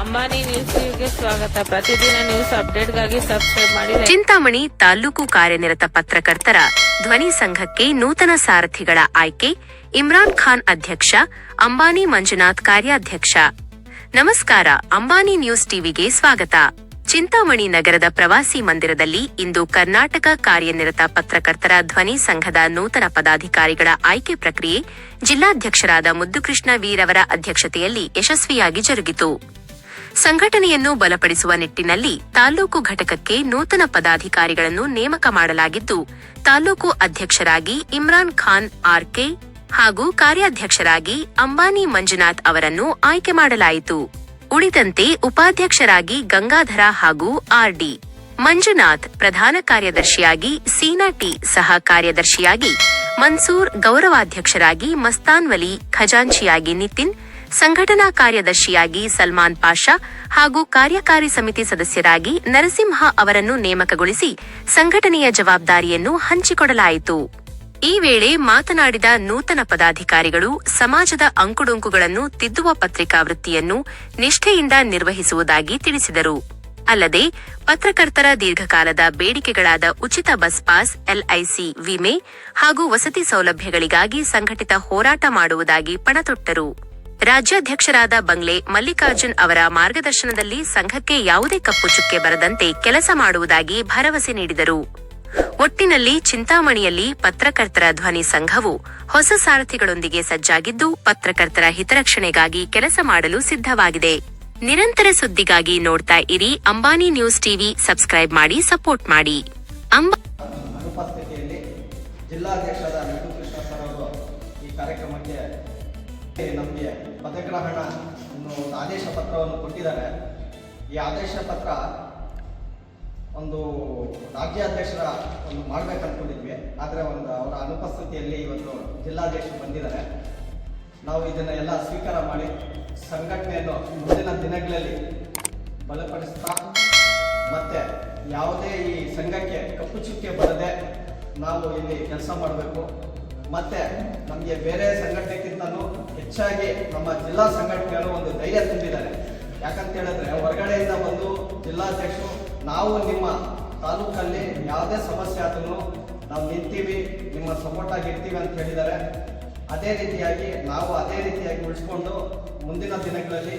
ಅಂಬಾನಿ ನ್ಯೂಸ್ಗೆ ಸ್ವಾಗತ. ಪ್ರತಿದಿನ ನ್ಯೂಸ್ ಅಪ್ಡೇಟ್ಗಾಗಿ ಸಬ್ಸ್ಕ್ರೈಬ್ ಮಾಡಿ. ಚಿಂತಾಮಣಿ ತಾಲೂಕು ಕಾರ್ಯನಿರತ ಪತ್ರಕರ್ತರ ಧ್ವನಿ ಸಂಘಕ್ಕೆ ನೂತನ ಸಾರಥಿಗಳ ಆಯ್ಕೆ. ಇಮ್ರಾನ್ ಖಾನ್ ಅಧ್ಯಕ್ಷ, ಅಂಬಾನಿ ಮಂಜುನಾಥ್ ಕಾರ್ಯಾಧ್ಯಕ್ಷ. ನಮಸ್ಕಾರ, ಅಂಬಾನಿ ನ್ಯೂಸ್ ಟಿವಿಗೆ ಸ್ವಾಗತ. ಚಿಂತಾಮಣಿ ನಗರದ ಪ್ರವಾಸಿ ಮಂದಿರದಲ್ಲಿ ಇಂದು ಕರ್ನಾಟಕ ಕಾರ್ಯನಿರತ ಪತ್ರಕರ್ತರ ಧ್ವನಿ ಸಂಘದ ನೂತನ ಪದಾಧಿಕಾರಿಗಳ ಆಯ್ಕೆ ಪ್ರಕ್ರಿಯೆ ಜಿಲ್ಲಾಧ್ಯಕ್ಷರಾದ ಮುದ್ದುಕೃಷ್ಣ ವೀರವರ ಅಧ್ಯಕ್ಷತೆಯಲ್ಲಿ ಯಶಸ್ವಿಯಾಗಿ ಜರುಗಿತು. ಸಂಘಟನೆಯನ್ನು ಬಲಪಡಿಸುವ ನಿಟ್ಟಿನಲ್ಲಿ ತಾಲೂಕು ಘಟಕಕ್ಕೆ ನೂತನ ಪದಾಧಿಕಾರಿಗಳನ್ನು ನೇಮಕ ಮಾಡಲಾಗಿದ್ದು, ತಾಲೂಕು ಅಧ್ಯಕ್ಷರಾಗಿ ಇಮ್ರಾನ್ ಖಾನ್ ಆರ್ಕೆ ಹಾಗೂ ಕಾರ್ಯಾಧ್ಯಕ್ಷರಾಗಿ ಅಂಬಾನಿ ಮಂಜುನಾಥ್ ಅವರನ್ನು ಆಯ್ಕೆ ಮಾಡಲಾಯಿತು. ಉಳಿದಂತೆ ಉಪಾಧ್ಯಕ್ಷರಾಗಿ ಗಂಗಾಧರ ಹಾಗೂ ಆರ್ಡಿ ಮಂಜುನಾಥ್, ಪ್ರಧಾನ ಕಾರ್ಯದರ್ಶಿಯಾಗಿ ಸೀನಾ ಟಿ, ಸಹ ಕಾರ್ಯದರ್ಶಿಯಾಗಿ ಮನ್ಸೂರ್, ಗೌರವಾಧ್ಯಕ್ಷರಾಗಿ ಮಸ್ತಾನ್ ವಲಿ, ಖಜಾಂಚಿಯಾಗಿ ನಿತಿನ್, ಸಂಘಟನಾ ಕಾರ್ಯದರ್ಶಿಯಾಗಿ ಸಲ್ಮಾನ್ ಪಾಷಾ ಹಾಗೂ ಕಾರ್ಯಕಾರಿ ಸಮಿತಿ ಸದಸ್ಯರಾಗಿ ನರಸಿಂಹ ಅವರನ್ನು ನೇಮಕಗೊಳಿಸಿ ಸಂಘಟನೆಯ ಜವಾಬ್ದಾರಿಯನ್ನು ಹಂಚಿಕೊಡಲಾಯಿತು. ಈ ವೇಳೆ ಮಾತನಾಡಿದ ನೂತನ ಪದಾಧಿಕಾರಿಗಳು, ಸಮಾಜದ ಅಂಕುಡೊಂಕುಗಳನ್ನು ತಿದ್ದುವ ಪತ್ರಿಕಾ ವೃತ್ತಿಯನ್ನು ನಿಷ್ಠೆಯಿಂದ ನಿರ್ವಹಿಸುವುದಾಗಿ ತಿಳಿಸಿದರು. ಅಲ್ಲದೆ ಪತ್ರಕರ್ತರ ದೀರ್ಘಕಾಲದ ಬೇಡಿಕೆಗಳಾದ ಉಚಿತ ಬಸ್ ಪಾಸ್, ಎಲ್ಐಸಿ ವಿಮೆ ಹಾಗೂ ವಸತಿ ಸೌಲಭ್ಯಗಳಿಗಾಗಿ ಸಂಘಟಿತ ಹೋರಾಟ ಮಾಡುವುದಾಗಿ ಪಣತೊಟ್ಟರು. ರಾಜ್ಯಾಧ್ಯಕ್ಷರಾದ ಬಂಗ್ಲೆ ಮಲ್ಲಿಕಾರ್ಜುನ್ ಅವರ ಮಾರ್ಗದರ್ಶನದಲ್ಲಿ ಸಂಘಕ್ಕೆ ಯಾವುದೇ ಕಪ್ಪು ಚುಕ್ಕೆ ಬರದಂತೆ ಕೆಲಸ ಮಾಡುವುದಾಗಿ ಭರವಸೆ ನೀಡಿದರು. ಒಟ್ಟಿನಲ್ಲಿ ಚಿಂತಾಮಣಿಯಲ್ಲಿ ಪತ್ರಕರ್ತರ ಧ್ವನಿ ಸಂಘವು ಹೊಸ ಸಾರಥಿಗಳೊಂದಿಗೆ ಸಜ್ಜಾಗಿದ್ದು, ಪತ್ರಕರ್ತರ ಹಿತರಕ್ಷಣೆಗಾಗಿ ಕೆಲಸ ಮಾಡಲು ಸಿದ್ಧವಾಗಿದೆ. ನಿರಂತರ ಸುದ್ದಿಗಾಗಿ ನೋಡ್ತಾ ಇರಿ ಅಂಬಾನಿ ನ್ಯೂಸ್ ಟಿವಿ. ಸಬ್ಸ್ಕ್ರೈಬ್ ಮಾಡಿ, ಸಪೋರ್ಟ್ ಮಾಡಿ. ಅನುಪಸ್ಥಿತಿಯಲ್ಲಿ ಜಿಲ್ಲಾಧ್ಯಕ್ಷರಾದ ಮುದ್ದುಕೃಷ್ಣ ಸರ್ ಅವರು ಈ ಕಾರ್ಯಕ್ರಮಕ್ಕೆ ನಮಗೆ ಪದಗ್ರಹಣ ಒಂದು ಆದೇಶ ಪತ್ರವನ್ನು ಕೊಟ್ಟಿದ್ದಾರೆ. ಈ ಆದೇಶ ಪತ್ರ ಒಂದು ರಾಜ್ಯಾಧ್ಯಕ್ಷರ ಒಂದು ಮಾಡ್ಬೇಕು ಅಂದ್ಕೊಂಡಿದ್ವಿ, ಆದರೆ ಅವರ ಅನುಪಸ್ಥಿತಿಯಲ್ಲಿ ಇವತ್ತು ಜಿಲ್ಲಾಧ್ಯಕ್ಷರು ಬಂದಿದ್ದಾರೆ. ನಾವು ಇದನ್ನು ಎಲ್ಲ ಸ್ವೀಕಾರ ಮಾಡಿ ಸಂಘಟನೆಯನ್ನು ಮುಂದಿನ ದಿನಗಳಲ್ಲಿ ಬಲಪಡಿಸ್ತಾ ಮತ್ತೆ ಯಾವುದೇ ಈ ಸಂಘಕ್ಕೆ ಕಪ್ಪು ಚುಕ್ಕೆ ಬರದೆ ನಾವು ಇಲ್ಲಿ ಕೆಲಸ ಮಾಡಬೇಕು. ಮತ್ತೆ ನಮಗೆ ಬೇರೆ ಸಂಘಟನೆಗಿಂತಲೂ ಹೆಚ್ಚಾಗಿ ನಮ್ಮ ಜಿಲ್ಲಾ ಸಂಘಟನೆಗಳು ಒಂದು ಧೈರ್ಯ ತುಂಬಿದ್ದಾರೆ. ಯಾಕಂತ ಹೇಳಿದ್ರೆ ಹೊರಗಡೆಯಿಂದ ಬಂದು ಜಿಲ್ಲಾಧ್ಯಕ್ಷರು ನಾವು ನಿಮ್ಮ ತಾಲೂಕಲ್ಲಿ ಯಾವುದೇ ಸಮಸ್ಯೆ ಆದ್ರೂ ನಾವು ನಿಂತೀವಿ, ನಿಮ್ಮ ಸಪೋರ್ಟ್ ಆಗಿರ್ತೀವಿ ಅಂತ ಹೇಳಿದ್ದಾರೆ. ಅದೇ ರೀತಿಯಾಗಿ ನಾವು ಅದೇ ರೀತಿಯಾಗಿ ಉಳಿಸ್ಕೊಂಡು ಮುಂದಿನ ದಿನಗಳಲ್ಲಿ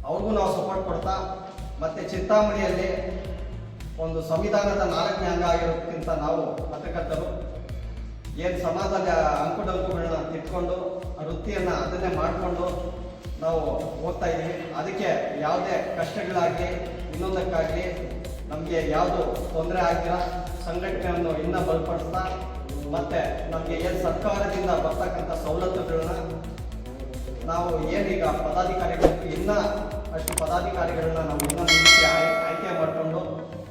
ಅವ್ರಿಗೂ ನಾವು ಸಪೋರ್ಟ್ ಕೊಡ್ತಾ ಮತ್ತೆ ಚಿಂತಾಮಣಿಯಲ್ಲಿ ಒಂದು ಸಂವಿಧಾನದ 4ನೇ ಅಂಗ ಆಗಿರೋದಕ್ಕಿಂತ ನಾವು ಪತ್ರಕರ್ತರು ಏನು ಸಮಾಜದ ಅಂಕುಡೊಂಕುಗಳನ್ನ ತಿಳ್ಕೊಂಡು ವೃತ್ತಿಯನ್ನು ಅದನ್ನೇ ಮಾಡಿಕೊಂಡು ನಾವು ಹೋಗ್ತಾ ಇದ್ದೀವಿ. ಅದಕ್ಕೆ ಯಾವುದೇ ಕಷ್ಟಗಳಾಗಲಿ ಇನ್ನೊಂದಕ್ಕಾಗಲಿ ನಮಗೆ ಯಾವುದು ತೊಂದರೆ ಆಗಿಲ್ಲ. ಸಂಘಟನೆಯನ್ನು ಇನ್ನೂ ಬಲಪಡಿಸ್ತಾ ಮತ್ತು ನಮಗೆ ಏನು ಸರ್ಕಾರದಿಂದ ಬರ್ತಕ್ಕಂಥ ಸವಲತ್ತುಗಳನ್ನ ನಾವು ಏನೀಗ ಪದಾಧಿಕಾರಿಗಳು ಇನ್ನೂ ಅಷ್ಟು ಪದಾಧಿಕಾರಿಗಳನ್ನ ನಾವು ಇನ್ನೂ ಮುಂಚೆ ಆಯ್ಕೆ ಮಾಡಿಕೊಂಡು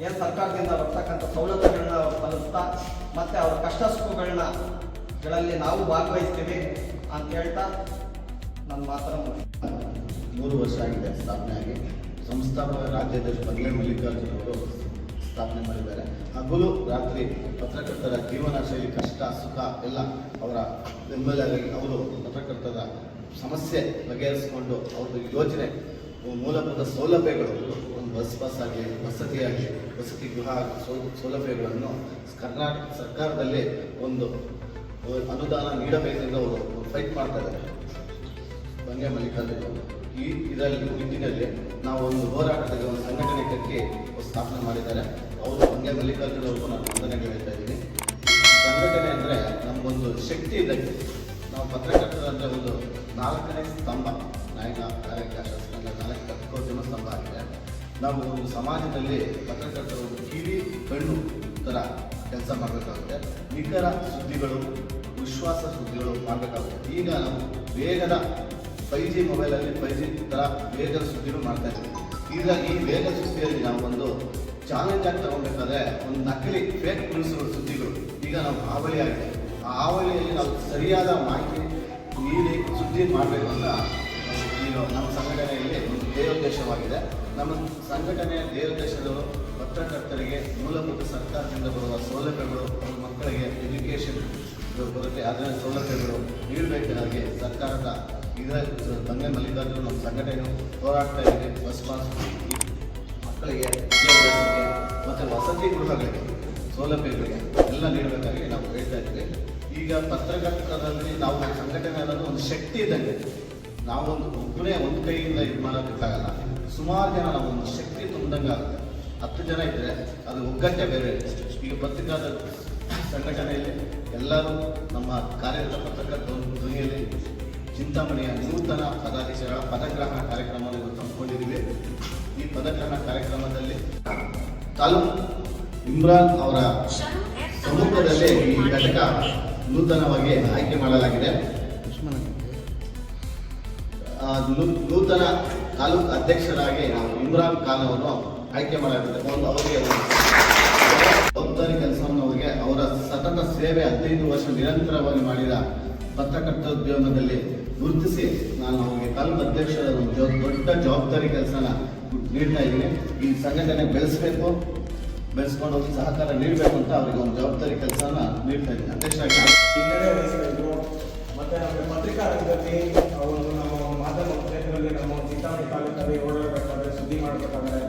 ಏನು ಸರ್ಕಾರದಿಂದ ಬರ್ತಕ್ಕಂಥ ಸವಲತ್ತುಗಳನ್ನ ತಲುಪ್ತಾ ಮತ್ತು ಅವ್ರ ಕಷ್ಟ ಸುಖಗಳಲ್ಲಿ ನಾವು ಭಾಗವಹಿಸ್ತೀವಿ ಅಂತ ಹೇಳ್ತಾ ನನ್ನ ಮಾತನ್ನು 3 ವರ್ಷ ಆಗಿದೆ ಸ್ಥಾಪನೆ ಆಗಿ. ಸಂಸ್ಥಾಪಕ ರಾಜ್ಯಾಧ್ಯಕ್ಷ ಬಂಗ್ಲೆ ಮಲ್ಲಿಕಾರ್ಜುನ್ ಅವರು ಸ್ಥಾಪನೆ ಮಾಡಿದ್ದಾರೆ. ಹಗಲು ರಾತ್ರಿ ಪತ್ರಕರ್ತರ ಜೀವನ ಶೈಲಿ, ಕಷ್ಟ ಸುಖ ಎಲ್ಲ ಅವರ ಬೆಂಬಲವಾಗಿ ಅವರು ಪತ್ರಕರ್ತರ ಸಮಸ್ಯೆ ಬಗೆಹರಿಸಿಕೊಂಡು ಅವ್ರದ್ದು ಯೋಜನೆ, ಮೂಲಭೂತ ಸೌಲಭ್ಯಗಳು, ಒಂದು ಬಸ್ ಪಾಸ್ ಆಗಲಿ, ವಸತಿಯಾಗಲಿ, ವಸತಿ ಗೃಹ ಸೌಲಭ್ಯಗಳನ್ನು ಕರ್ನಾಟಕ ಸರ್ಕಾರದಲ್ಲಿ ಒಂದು ಅನುದಾನ ನೀಡಬೇಕೆಂದು ಅವರು ಫೈಟ್ ಮಾಡ್ತಾ ಇದ್ದಾರೆ. ಬಂಗ್ಲೆ ಮಲ್ಲಿಕಾರ್ಜುನ್ ಇದರಲ್ಲಿ ನಿಟ್ಟಿನಲ್ಲಿ ನಾವು ಒಂದು ಹೋರಾಟದಲ್ಲಿ ಒಂದು ಸಂಘಟನೆ ಕಟ್ಟಿ ಸ್ಥಾಪನೆ ಮಾಡಿದ್ದಾರೆ. ಅವರು ಬಂಗ್ಲೆ ಮಲ್ಲಿಕಾರ್ಜುನ್ ಅವ್ರಿಗೂ ನಾನು ವಂದನೆಗಳು ಹೇಳ್ತಾ ಇದ್ದೀನಿ. ಸಂಘಟನೆ ಅಂದರೆ ನಮಗೊಂದು ಶಕ್ತಿ ಇದ್ದಂಗೆ. ನಾವು ಪತ್ರಕರ್ತರ ಅಂದರೆ ಒಂದು 4ನೇ ಸ್ತಂಭ, ನಾಯಕ ಕಾರ್ಯಕ ಶಾಸಕಾಂಗ 4 ಕರ್ಕೋದ್ಯಮ ಸ್ತಂಭ ಆಗಿದೆ. ನಾವು ಒಂದು ಸಮಾಜದಲ್ಲಿ ಪತ್ರಕರ್ತರು ಒಂದು ಕಿವಿ ಕಣ್ಣು ಥರ ಕೆಲಸ ಮಾಡಬೇಕಾಗುತ್ತೆ. ನಿಖರ ಸುದ್ದಿಗಳು, ವಿಶ್ವಾಸ ಸುದ್ದಿಗಳು ಮಾಡಬೇಕಾಗುತ್ತೆ. ಈಗ ನಾವು ವೇಗದ 5G ಮೊಬೈಲಲ್ಲಿ 5G ಥರ ವೇಗದ ಸುದ್ದಿಗಳು ಮಾಡ್ತಾ ಇದ್ದೀವಿ. ಹೀಗಾಗಿ ಈ ವೇಗದ ಸುದ್ದಿಯಲ್ಲಿ ನಾವು ಒಂದು ಚಾಲೆಂಜ್ ಆಗಿ ತಗೊಬೇಕಾದ್ರೆ ಒಂದು ನಕಲಿ ಫೇಕ್ ನ್ಯೂಸ್ಗಳು ಸುದ್ದಿಗಳು ಈಗ ನಾವು ಹಾವಳಿಯಾಗಿದೆ. ಆ ಹಾವಳಿಯಲ್ಲಿ ನಾವು ಸರಿಯಾದ ಮಾಹಿತಿ ನೀಡಿ ಸುದ್ದಿ ಮಾಡಬೇಕು ಅಂತ ಈಗ ನಮ್ಮ ಸಂಘಟನೆಯಲ್ಲಿ ಒಂದು ಧ್ಯೇಯೋದ್ದೇಶವಾಗಿದೆ. ನಮ್ಮ ಸಂಘಟನೆಯ ಧ್ಯೇಯೋದ್ದೇಶಗಳು ಪತ್ರಕರ್ತರಿಗೆ ಮೂಲಭೂತ ಸರ್ಕಾರದಿಂದ ಬರುವ ಸೌಲಭ್ಯಗಳು, ಅವ್ರ ಮಕ್ಕಳಿಗೆ ಎಜುಕೇಷನ್ ಬರುತ್ತೆ, ಅದರ ಸೌಲಭ್ಯಗಳು ನೀಡಬೇಕಾಗಿ ಸರ್ಕಾರದ ಇದರ ಬಂಗಲೆ ಮಲ್ಲಿಕಾರ್ಜುನ ನಮ್ಮ ಸಂಘಟನೆ ಹೋರಾಡ್ತಾ ಇದೆ. ಬಸ್ ಪಾಸ್ ಮಕ್ಕಳಿಗೆ ವಿದ್ಯಾಭ್ಯಾಸಕ್ಕೆ ಮತ್ತು ವಸತಿ ಗೃಹಗಳಿಗೆ ಸೌಲಭ್ಯಗಳಿಗೆ ಎಲ್ಲ ನೀಡಬೇಕಾಗಿ ನಾವು ಹೇಳ್ತಾ ಇದ್ದೀವಿ. ಈಗ ಪತ್ರಕರ್ತರಲ್ಲಿ ನಾವು ಸಂಘಟನೆ ಅನ್ನೋದು ಒಂದು ಶಕ್ತಿ ಇದ್ದಂಗೆ. ನಾವೊಂದು ಒಬ್ಬನೇ ಒಂದು ಕೈಯಿಂದ ಇದು ಮಾಡೋಕ್ಕಾಗಲ್ಲ. ಸುಮಾರು ಜನ ನಾವು ಒಂದು ಶಕ್ತಿ ತುಂಬಿದಂಗೆ ಆಗುತ್ತೆ. 10 ಜನ ಇದ್ದರೆ ಅದು ಒಗ್ಗಟ್ಟೆ ಬೇರೆ. ಈಗ ಪತ್ರಿಕಾದ ಸಂಘಟನೆಯಲ್ಲಿ ಎಲ್ಲರೂ ನಮ್ಮ ಕಾರ್ಯರತ ಪತ್ರಕರ್ತರ ಧ್ವನಿಯಲ್ಲಿ ಚಿಂತಾಮಣಿಯ ನೂತನ ಪದಾಧಿಕಾರಿಗಳ ಪದಗ್ರಹಣ ಕಾರ್ಯಕ್ರಮವನ್ನು ಇವತ್ತು ಹಮ್ಮಿಕೊಂಡಿದ್ದೀವಿ. ಈ ಪದಗ್ರಹಣ ಕಾರ್ಯಕ್ರಮದಲ್ಲಿ ತಾಲೂಕು ಇಮ್ರಾನ್ ಅವರ ಸಮ್ಮುಖದಲ್ಲಿ ಈ ಘಟಕ ನೂತನವಾಗಿ ಆಯ್ಕೆ ಮಾಡಲಾಗಿದೆ. ನೂತನ ತಾಲೂಕು ಅಧ್ಯಕ್ಷರಾಗಿ ನಾವು ಇಮ್ರಾನ್ ಖಾನ್ ಅವರನ್ನು ಆಯ್ಕೆ ಮಾಡಲಾಗಿದೆ. ಅವರಿಗೆ ಜವಾಬ್ದಾರಿ ಕೆಲಸವನ್ನು ಅವರಿಗೆ ಅವರ ಸತತ ಸೇವೆ 15 ವರ್ಷ ನಿರಂತರವಾಗಿ ಮಾಡಿದ ಪತ್ರಕರ್ತೋದ್ಯಮದಲ್ಲಿ ಗುರುತಿಸಿ ನಾನು ಅವರಿಗೆ ತಾಲೂಕು ಅಧ್ಯಕ್ಷರ ಒಂದು ದೊಡ್ಡ ಜವಾಬ್ದಾರಿ ಕೆಲಸನ ನೀಡ್ತಾ ಇದ್ದೀನಿ. ಈ ಸಂಘಟನೆ ಬೆಳೆಸ್ಕೊಂಡು ಹೋಗಿ ಸಹಕಾರ ನೀಡಬೇಕು ಅಂತ ಅವರಿಗೆ ಒಂದು ಜವಾಬ್ದಾರಿ ಕೆಲಸನ ನೀಡ್ತಾ ಇದ್ದೀನಿ. ಅಧ್ಯಕ್ಷರಾಗಿ ಹಿನ್ನಡೆ ವಹಿಸಬೇಕು. ಮತ್ತು ನಮಗೆ ಪತ್ರಿಕಾ ರಂಗದಲ್ಲಿ ಅವರು ನಮ್ಮ ಮಾಧ್ಯಮ ಕ್ಷೇತ್ರದಲ್ಲಿ ನಮ್ಮ ಚಿಂತಾಮಣಿ ತಾಲೂಕಲ್ಲಿ ಓಡಾಡಬೇಕಾದ್ರೆ ಸುದ್ದಿ ಮಾಡಬೇಕಾದ್ರೆ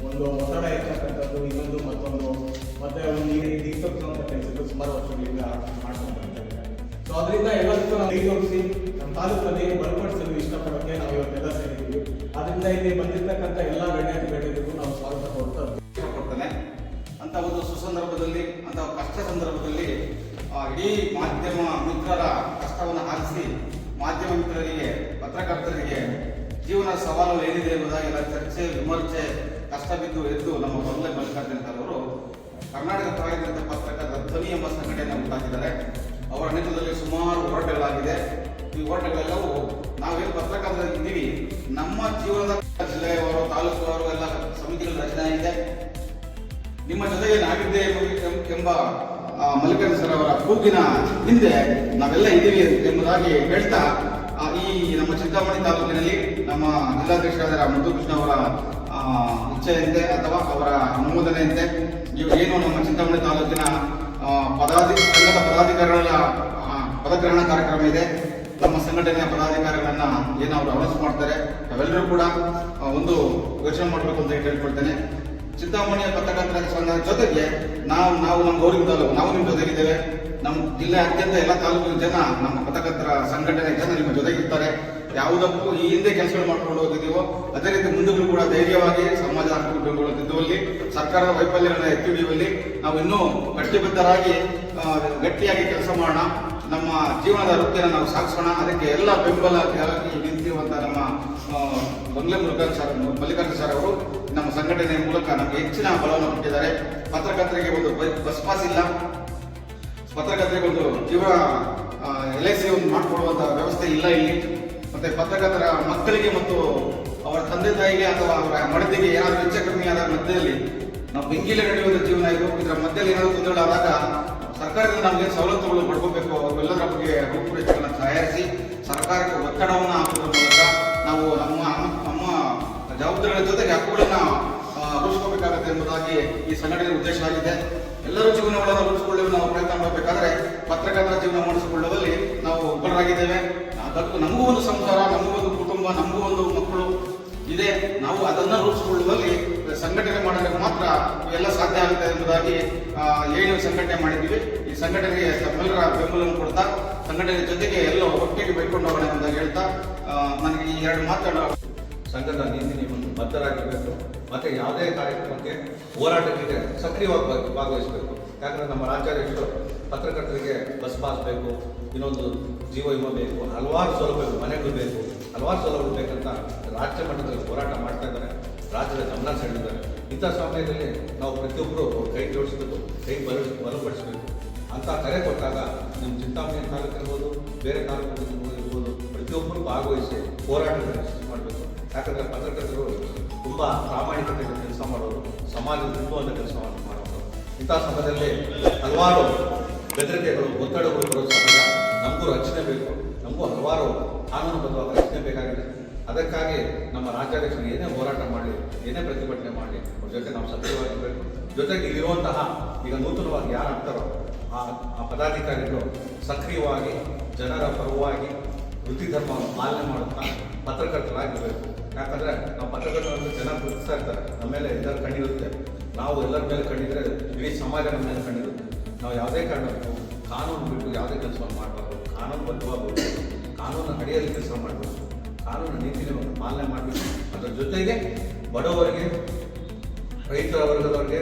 ಒಂದು ಒತ್ತಡ ಹೆಚ್ಚತಕ್ಕಂಥದ್ದು ಇನ್ನೊಂದು ಮತ್ತೊಂದು ಮತ್ತು ಒಂದು ಈಗ ದಿಕ್ಸೂಚುವಂಥ ಕೆಲಸಗಳು ಸುಮಾರು ವರ್ಷಗಳಿಂದ ಮಾಡ್ಕೊಂಡು ಬರ್ತಾ ಇದ್ದಾರೆ. ಸೊ ಅದರಿಂದ ಎಲ್ಲದಕ್ಕೂ ನಾವು ಕೈ ಜೋಡಿಸಿ ನಮ್ಮ ತಾಲೂಕಲ್ಲಿ ಬಲಪಡಿಸಲು ಇಷ್ಟಪಡೋಕ್ಕೆ ನಾವು ಇವತ್ತೆಲ್ಲ ಸೇರಿದ್ದೀವಿ. ಅದರಿಂದ ಇಲ್ಲಿ ಬಂದಿರತಕ್ಕಂಥ ಎಲ್ಲ ಗಣ್ಯರಿಗೂ ನಾವು ಸ್ವಾಗತ ಕೊಡ್ತಾ ಇಷ್ಟಪಡ್ತಾನೆ. ಅಂತ ಒಂದು ಸುಸಂದರ್ಭದಲ್ಲಿ ಅಂತ ಕಷ್ಟ ಸಂದರ್ಭದಲ್ಲಿ ಇಡೀ ಮಾಧ್ಯಮ ಮಿತ್ರರ ಕಷ್ಟವನ್ನು ಆಲಿಸಿ ಮಾಧ್ಯಮ ಮಿತ್ರರಿಗೆ ಪತ್ರಕರ್ತರಿಗೆ ಜೀವನ ಸವಾಲು ಏನಿದೆ ಎಂಬುದಾಗೆಲ್ಲ ಚರ್ಚೆ ವಿಮರ್ಶೆ ಕಷ್ಟ ಬಿದ್ದು ಎದ್ದು ನಮ್ಮ ಬಂಗಲೆ ಮಲ್ಲಿಕಾರ್ಜುನ ಅವರು ಕರ್ನಾಟಕ ಕಾರ್ಯನಿರತ ಪತ್ರಕರ್ತರ ಧ್ವನಿ ಎಂಬ ಸಂಘಟನೆ ಹುಟ್ಟಾಕಿದ್ದಾರೆ. ಅವರ ನೇತೃತ್ವದಲ್ಲಿ ಸುಮಾರು ಹೋರಾಟಗಳಾಗಿದೆ. ಈ ಹೋರಾಟಗಳೆಲ್ಲವೂ ನಾವೇನು ಪತ್ರಕರ್ತರಿದ್ದೀವಿ ನಮ್ಮ ಜೀವನದ ಜಿಲ್ಲೆಯವರು ತಾಲೂಕುವರು ಎಲ್ಲ ಸಮಿತಿಗಳ ರಚನೆ ಆಗಿದೆ. ನಿಮ್ಮ ಜೊತೆಗೆ ನಾವಿದ್ದೇ ಎಂಬ ಮಲ್ಲಿಕಾರ್ಜುನ ಸರ್ ಅವರ ಕೂಗಿನ ಹಿಂದೆ ನಾವೆಲ್ಲ ಇದ್ದೀವಿ ಎಂಬುದಾಗಿ ಹೇಳ್ತಾ ಈ ನಮ್ಮ ಚಿಂತಾಮಣಿ ತಾಲೂಕಿನಲ್ಲಿ ನಮ್ಮ ಜಿಲ್ಲಾಧ್ಯಕ್ಷರಾದ ಮುದ್ದುಕೃಷ್ಣ ಅವರ ಇಚ್ಛೆಯಂತೆ ಅಥವಾ ಅವರ ಅನುಮೋದನೆಯಂತೆ ಏನು ನಮ್ಮ ಚಿಂತಾಮಣಿ ತಾಲೂಕಿನ ಸಂಘದ ಪದಾಧಿಕಾರಿಗಳ ಪದಗ್ರಹಣ ಕಾರ್ಯಕ್ರಮ ಇದೆ. ನಮ್ಮ ಸಂಘಟನೆಯ ಪದಾಧಿಕಾರಿಗಳನ್ನ ಏನು ಅವರು ಅನೌನ್ಸ್ ಮಾಡ್ತಾರೆ ಅವೆಲ್ಲರೂ ಕೂಡ ಒಂದು ಯೋಚನೆ ಮಾಡಬೇಕು ಅಂತ ಹೇಳ್ಕೊಳ್ತೇನೆ. ಚಿಂತಾಮಣಿಯ ಪತ್ರಕರ್ತರ ಸಂಘದ ಜೊತೆಗೆ ನಾವು ನಮ್ಮ ಗೌರವ ತಾಲೂಕು ನಾವು ನಿಮ್ಮ ಜೊತೆಗಿದ್ದೇವೆ. ನಮ್ಮ ಜಿಲ್ಲೆಯಾದ್ಯಂತ ಎಲ್ಲ ತಾಲೂಕಿನ ಜನ ನಮ್ಮ ಪತ್ರಕರ್ತರ ಸಂಘಟನೆ ಜನ ನಿಮ್ಮ ಜೊತೆಗಿರ್ತಾರೆ. ಯಾವುದಕ್ಕೂ ಈ ಹಿಂದೆ ಕೆಲಸಗಳು ಮಾಡ್ಕೊಂಡು ಹೋಗಿದ್ದೀವೋ ಅದೇ ರೀತಿ ಮುಂದೆಗಳು ಕೂಡ ಧೈರ್ಯವಾಗಿ ಸಮಾಜ ಬೆಂಬಲದಿದ್ದುವಲ್ಲಿ ಸರ್ಕಾರದ ವೈಫಲ್ಯಗಳನ್ನ ಎತ್ತಿ ಹಿಡಿಯುವಲ್ಲಿ ನಾವು ಇನ್ನೂ ಗಟ್ಟಿಬದ್ಧರಾಗಿ ಗಟ್ಟಿಯಾಗಿ ಕೆಲಸ ಮಾಡೋಣ. ನಮ್ಮ ಜೀವನದ ವೃತ್ತಿಯನ್ನು ನಾವು ಸಾಗಿಸೋಣ. ಅದಕ್ಕೆ ಎಲ್ಲ ಬೆಂಬಲವಾಗಿ ನಿಂತಿರುವಂಥ ನಮ್ಮ ಬಂಗಲೆ ಮಲ್ಲಿಕಾರ್ಜುನ ಸರ್ ಅವರು ನಮ್ಮ ಸಂಘಟನೆಯ ಮೂಲಕ ನಮಗೆ ಹೆಚ್ಚಿನ ಬಲವನ್ನು ಕೊಟ್ಟಿದ್ದಾರೆ. ಪತ್ರಕರ್ತರಿಗೆ ಒಂದು ಬಸ್ ಪಾಸ್ ಇಲ್ಲ, ಪತ್ರಕರ್ತರಿಗೆ ಒಂದು ಜೀವನ LIC ಒಂದು ಮಾಡಿಕೊಡುವಂಥ ವ್ಯವಸ್ಥೆ ಇಲ್ಲ ಇಲ್ಲಿ. ಮತ್ತೆ ಪತ್ರಕರ್ತರ ಮಕ್ಕಳಿಗೆ ಮತ್ತು ಅವರ ತಂದೆ ತಾಯಿಗೆ ಅಥವಾ ಅವರ ಮಡದಿಗೆ ಏನಾದರೂ ಹೆಚ್ಚು ಕಡಿಮೆ ಆದ ಮಧ್ಯದಲ್ಲಿ ನಾವು ಬೆಂಕಿಲೆ ನಡೆಯುವಂಥ ಜೀವನ ಇದು. ಇದರ ಮಧ್ಯದಲ್ಲಿ ಏನಾದರೂ ತೊಂದರೆಗಳಾದಾಗ ಸರ್ಕಾರದಿಂದ ನಮಗೆ ಸವಲತ್ತುಗಳು ಪಡ್ಕೋಬೇಕು. ಅವೆಲ್ಲದರ ಬಗ್ಗೆ ರೂಪುರೇಷೆಗಳನ್ನು ತಯಾರಿಸಿ ಸರ್ಕಾರಕ್ಕೆ ಒತ್ತಡವನ್ನು ಹಾಕುವುದರ ಮೂಲಕ ನಾವು ನಮ್ಮ ಜವಾಬ್ದಾರಿಗಳ ಜೊತೆಗೆ ಹಕ್ಕುಗಳನ್ನು ರೂಪಿಸ್ಕೋಬೇಕಾಗುತ್ತೆ ಎಂಬುದಾಗಿ ಈ ಸಂಘಟನೆ ಉದ್ದೇಶ ಆಗಿದೆ. ಎಲ್ಲರೂ ಜೀವನಗಳನ್ನು ರೂಪಿಸಿಕೊಳ್ಳಲು ನಾವು ಪ್ರಯತ್ನ ಮಾಡಬೇಕಾದ್ರೆ ಪತ್ರಕರ್ತರ ಜೀವನ ಮಾಡಿಸಿಕೊಳ್ಳುವಲ್ಲಿ ನಾವು ಒಬ್ಬರಾಗಿದ್ದೇವೆ. ನಮಗೂ ಒಂದು ಸಂಸಾರ, ನಮಗೂ ಒಂದು ಕುಟುಂಬ, ನಮಗೂ ಒಂದು ಮಕ್ಕಳು ಇದೆ. ನಾವು ಅದನ್ನು ರೂಪಿಸಿಕೊಳ್ಳುವಲ್ಲಿ ಸಂಘಟನೆ ಮಾಡಲಿಕ್ಕೆ ಮಾತ್ರ ಎಲ್ಲ ಸಾಧ್ಯ ಆಗುತ್ತೆ ಎಂಬುದಾಗಿ ಏನು ಸಂಘಟನೆ ಮಾಡಿದ್ದೀವಿ. ಈ ಸಂಘಟನೆಗೆ ತಮ್ಮೆಲ್ಲರ ಬೆಂಬಲವನ್ನು ಕೊಡ್ತಾ ಸಂಘಟನೆ ಜೊತೆಗೆ ಎಲ್ಲ ಒಟ್ಟಿಗೆ ಬೆಳ್ಕೊಂಡು ಹೋಗೋಣ ಎಂಬುದಾಗಿ ಹೇಳ್ತಾ ನನಗೆ ಈ 2 ಮಾತುಗಳು ಸಂಘದ ನೀತಿ ನಿಯಮವನ್ನು ಬದ್ಧರಾಗಿರಬೇಕು ಮತ್ತು ಯಾವುದೇ ಕಾರ್ಯಕ್ರಮಕ್ಕೆ ಹೋರಾಟಕ್ಕೆ ಸಕ್ರಿಯವಾಗಿ ಭಾಗವಹಿಸಬೇಕು. ಯಾಕಂದರೆ ನಮ್ಮ ರಾಜ್ಯಾಧ್ಯಕ್ಷರು ಪತ್ರಕರ್ತರಿಗೆ ಬಸ್ ಪಾಸ್ ಬೇಕು, ಇನ್ನೊಂದು ಜೀವ ವಿಮೆ ಬೇಕು, ಹಲವಾರು ಸೌಲಭ್ಯಗಳು, ಮನೆಗಳು ಬೇಕು, ಹಲವಾರು ಸೌಲಭ್ಯಗಳು ಬೇಕಂತ ರಾಜ್ಯ ಮಟ್ಟದಲ್ಲಿ ಹೋರಾಟ ಮಾಡ್ತಾ ಇದ್ದಾರೆ. ರಾಜ್ಯದ ಗಮನ ಸೆಳೆದಿದ್ದಾರೆ. ಇಂಥ ಸಮಯದಲ್ಲಿ ನಾವು ಪ್ರತಿಯೊಬ್ಬರು ಕೈ ಜೋಡಿಸಬೇಕು, ಕೈ ಬಲಪಡಿಸಬೇಕು ಅಂತ ಕರೆ ಕೊಟ್ಟಾಗ ನಿಮ್ಮ ಚಿಂತಾಮಣಿ ತಾಲೂಕು ಇರ್ಬೋದು, ಬೇರೆ ತಾಲೂಕು ಇರ್ಬೋದು, ಪ್ರತಿಯೊಬ್ಬರು ಭಾಗವಹಿಸಿ ಹೋರಾಟವನ್ನು ಯಶಸ್ವಿ ಮಾಡಬೇಕು. ಯಾಕಂದರೆ ಪತ್ರಕರ್ತರು ತುಂಬ ಪ್ರಾಮಾಣಿಕತೆಯಿಂದ ಕೆಲಸ ಮಾಡೋರು, ಸಮಾಜ ತುಂಬುವಂಥ ಕೆಲಸವನ್ನು ಮಾಡೋರು. ಇಂಥ ಸಮಯದಲ್ಲಿ ಹಲವಾರು ಬೆದರಿಕೆಗಳು, ಒತ್ತಡಗಳು ಬರೋ ಸಹಜ. ನಮಗೂ ರಕ್ಷಣೆ ಬೇಕು, ನಮಗೂ ಹಲವಾರು ಕಾನೂನುಬದ್ಧವಾದ ರಕ್ಷಣೆ ಬೇಕಾಗಿದೆ. ಅದಕ್ಕಾಗಿ ನಮ್ಮ ರಾಜ್ಯಾಧ್ಯಕ್ಷರು ಏನೇ ಹೋರಾಟ ಮಾಡಲಿ, ಏನೇ ಪ್ರತಿಭಟನೆ ಮಾಡಲಿ, ಅವ್ರ ಜೊತೆ ನಾವು ಸಕ್ರಿಯವಾಗಿರಬೇಕು. ಜೊತೆಗೆ ಇಲ್ಲಿರುವಂತಹ ಈಗ ನೂತನವಾಗಿ ಯಾರು ಆಗ್ತಾರೋ ಆ ಪದಾಧಿಕಾರಿಗಳು ಸಕ್ರಿಯವಾಗಿ ಜನರ ಪರವಾಗಿ ವೃತ್ತಿ ಧರ್ಮವನ್ನು ಪಾಲನೆ ಮಾಡುತ್ತಾ ಪತ್ರಕರ್ತರಾಗಿರಬೇಕು. ಯಾಕಂದರೆ ನಾವು ಪತ್ರಕರ್ತರನ್ನು ಜನ ಗುರುತಿಸ್ತಾ ಇರ್ತಾರೆ, ನಮ್ಮ ಮೇಲೆ ಎಲ್ಲರ ಕಣ್ಣಿರುತ್ತೆ. ನಾವು ಎಲ್ಲರ ಮೇಲೆ ಕಣ್ಣಿದ್ರೆ ಇಡೀ ಸಮಾಜ ನಮ್ಮ ಮೇಲೆ ಕಣ್ಣಿರುತ್ತೆ. ನಾವು ಯಾವುದೇ ಕಾರಣಕ್ಕೂ ಕಾನೂನು ಬಿಟ್ಟು ಯಾವುದೇ ಕೆಲಸವನ್ನು ಮಾಡಬಾರ್ದು, ಕಾನೂನು ಬದ್ಧವಾಗಬೇಕು, ಕಾನೂನು ಅಡಿಯಲ್ಲಿ ಕೆಲಸ ಮಾಡಬೇಕು, ಕಾನೂನು ನೀತಿ ನಿಯಮವನ್ನು ಪಾಲನೆ ಮಾಡಬೇಕು. ಅದರ ಜೊತೆಗೆ ಬಡವರಿಗೆ, ರೈತರ ವರ್ಗದವರಿಗೆ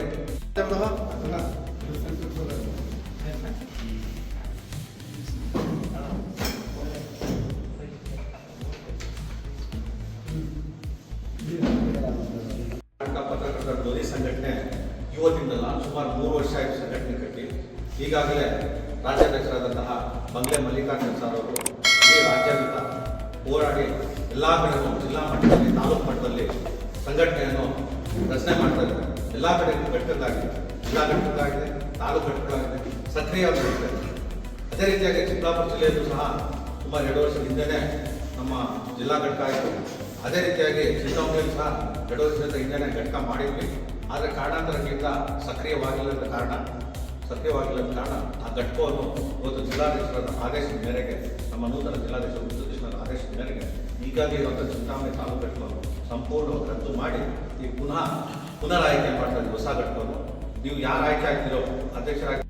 ಪತ್ರಕರ್ತರ ಧ್ವನಿ ಸಂಘಟನೆ ಇವತ್ತಿಂದಲ್ಲ, ಸುಮಾರು 3 ವರ್ಷ ಆಯಿತು ಸಂಘಟನೆ ಕಟ್ಟಿ. ಈಗಾಗಲೇ ರಾಜ್ಯಾಧ್ಯಕ್ಷರಾದಂತಹ ಬಂಗ್ಲೆ ಮಲ್ಲಿಕಾರ್ಜುನ ಸರ್ ಅವರು ಈ ರಾಜ್ಯಾದ್ಯಂತ ಹೋರಾಡಿ ಎಲ್ಲ ಕಡೆಯೂ ಜಿಲ್ಲಾ ಮಟ್ಟದಲ್ಲಿ, ತಾಲೂಕು ಮಟ್ಟದಲ್ಲಿ ಸಂಘಟನೆಯನ್ನು ರಚನೆ ಮಾಡ್ತಾ ಇದ್ದಾರೆ. ಎಲ್ಲ ಕಡೆ ಘಟಕಗಳಾಗಿದೆ, ಜಿಲ್ಲಾ ಘಟಕಗಳಾಗಿದೆ, ತಾಲೂಕು ಘಟಕಗಳಾಗಿದೆ, ಸಕ್ರಿಯವಾಗಿರುತ್ತೆ. ಅದೇ ರೀತಿಯಾಗಿ ಚಿಕ್ಕಬಳ್ಳಾಪುರ ಜಿಲ್ಲೆಯಲ್ಲೂ ಸಹ ಸುಮಾರು 2 ವರ್ಷದ ಹಿಂದೆಯೇ ನಮ್ಮ ಜಿಲ್ಲಾ ಘಟಕ ಆಯಿತು. ಅದೇ ರೀತಿಯಾಗಿ ಚಿಕ್ಕಮಗಳೂರು ಸಹ 2 ವರ್ಷದ ಹಿಂದೆಯೇ ಘಟಕ ಮಾಡಿದ್ವಿ. ಆದರೆ ಕಾರಣಾಂತರಗಳಿಂದ ಸಕ್ರಿಯವಾಗಿಲ್ಲದ ಕಾರಣ ಆ ಘಟಕವನ್ನು ಇವತ್ತು ಜಿಲ್ಲಾಧೀಶರ ಆದೇಶದ ಮೇರೆಗೆ, ನಮ್ಮ ನೂತನ ಜಿಲ್ಲಾಧೀಶರ ಉದ್ದೇಶದ ಆದೇಶದ ಮೇರೆಗೆ ಈಗಾಗಲೇ ಇರುವಂಥ ಚಿಂತಾಮಣಿ ತಾಲೂಕು ಘಟಕವನ್ನು ಸಂಪೂರ್ಣವಾಗಿ ರದ್ದು ಮಾಡಿ ಈ ಪುನರ್ ಆಯ್ಕೆ ಮಾಡ್ತಾ ಇದ್ದೀವಿ ಹೊಸ ಘಟಕವನ್ನು. ನೀವು ಯಾರು ಆಯ್ಕೆ ಆಗ್ತಿರೋ ಅಧ್ಯಕ್ಷರಾಗಿ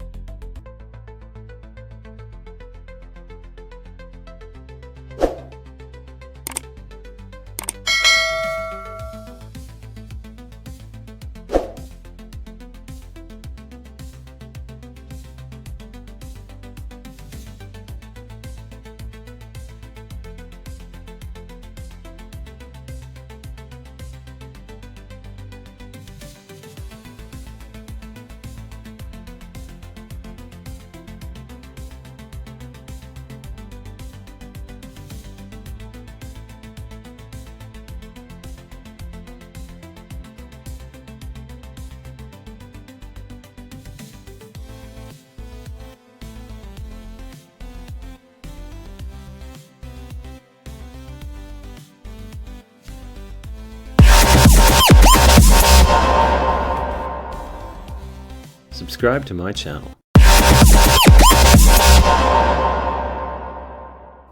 Subscribe to my channel.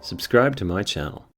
Subscribe to my channel.